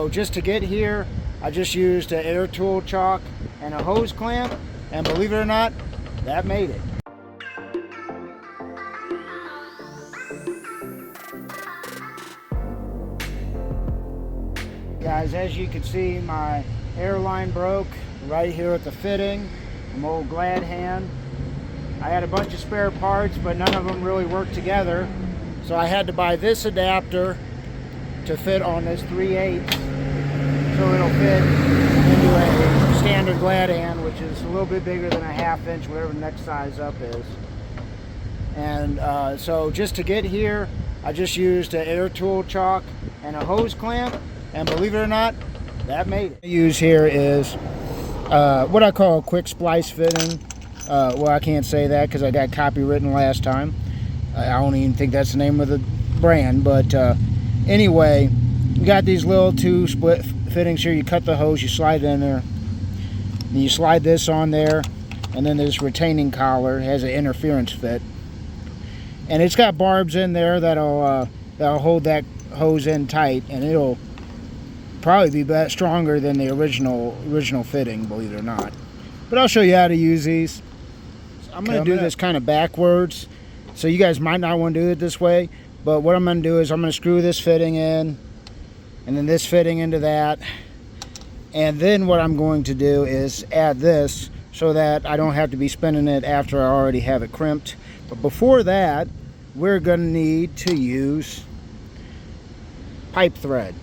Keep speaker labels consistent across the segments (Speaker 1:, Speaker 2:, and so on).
Speaker 1: So just to get here, I just used an air tool chalk and a hose clamp, and believe it or not, that made it. Guys, as you can see, my air line broke right here at the fitting. From old Glad Hand. I had a bunch of spare parts, but none of them really worked together. So I had to buy this adapter to fit on this 3/8, so it'll fit into a standard Glad Hand, which is a little bit bigger than a 1/2 inch, whatever the next size up is. And so just to get here, I just used an air tool chalk and a hose clamp, and believe it or not, that made it. What I use here is what I call a quick splice fitting. Well, I can't say that because I got copywritten last time. I don't even think that's the name of the brand, but anyway, you got these little 2 split fittings here. You cut the hose, you slide it in there, and you slide this on there, and then this retaining collar has an interference fit, and it's got barbs in there that'll hold that hose in tight, and it'll probably be stronger than the original fitting, believe it or not. But I'll show you how to use these. I'm going to do this kind of backwards, so you guys might not want to do it this way, but what I'm going to do is I'm going to screw this fitting in, and then this fitting into that, and then what I'm going to do is add this so that I don't have to be spinning it after I already have it crimped. But before that, we're going to need to use pipe thread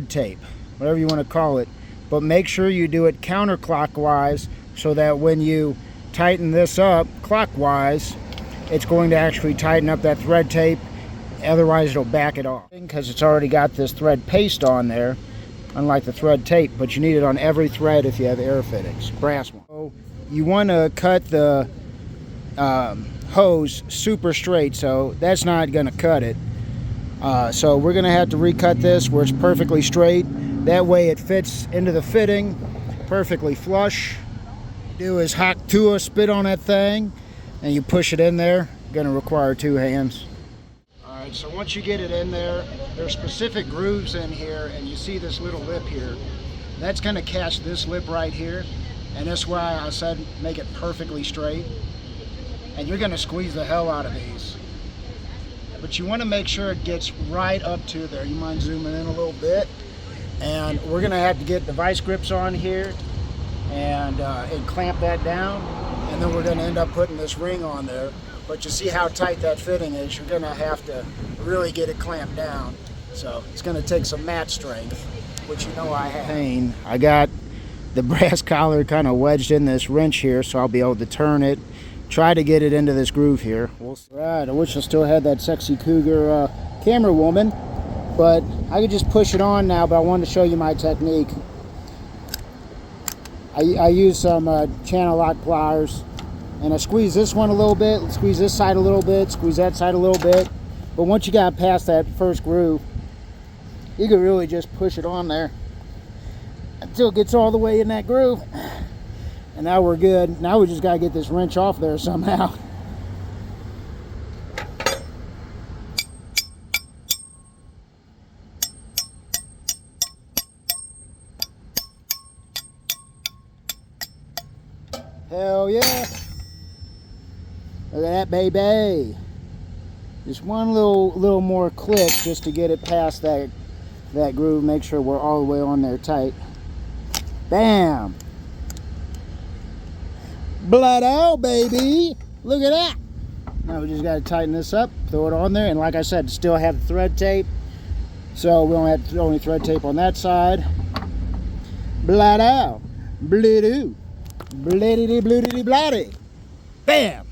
Speaker 1: tape, whatever you want to call it, but make sure you do it counterclockwise so that when you tighten this up clockwise, it's going to actually tighten up that thread tape. Otherwise it'll back it off, because it's already got this thread paste on there, unlike the thread tape, but you need it on every thread if you have air fittings, brass one. So you want to cut the hose super straight, so that's not going to cut it. So we're going to have to recut this where it's perfectly straight. That way it fits into the fitting perfectly flush. What you do is hack to a spit on that thing, and you push it in there. Going to require 2 hands. Alright, so once you get it in there, there's specific grooves in here, and you see this little lip here. That's going to catch this lip right here, and that's why I said make it perfectly straight. And you're going to squeeze the hell out of these. But you want to make sure it gets right up to there. You mind zooming in a little bit? And we're going to have to get the vice grips on here and clamp that down. And then we're going to end up putting this ring on there. But you see how tight that fitting is. You're going to have to really get it clamped down. So it's going to take some mat strength, which you know I have. I got the brass collar kind of wedged in this wrench here, so I'll be able to turn it. Try to get it into this groove here. Right, I wish I still had that sexy cougar camera woman, but I could just push it on now, but I wanted to show you my technique. I use some channel lock pliers, and I squeeze this one a little bit, squeeze this side a little bit, squeeze that side a little bit, but once you got past that first groove, you can really just push it on there until it gets all the way in that groove. And now we're good. Now we just got to get this wrench off there somehow. Hell yeah. Look at that, baby. Just one little more click just to get it past that groove. Make sure we're all the way on there tight. Bam. Blood out, baby. Look at that. Now we just got to tighten this up, throw it on there, and like I said, still have the thread tape, so we don't have to throw any thread tape on that side. Blood out. Blue-doo. Bloody-dee, bloody-dee, bloody. Bam.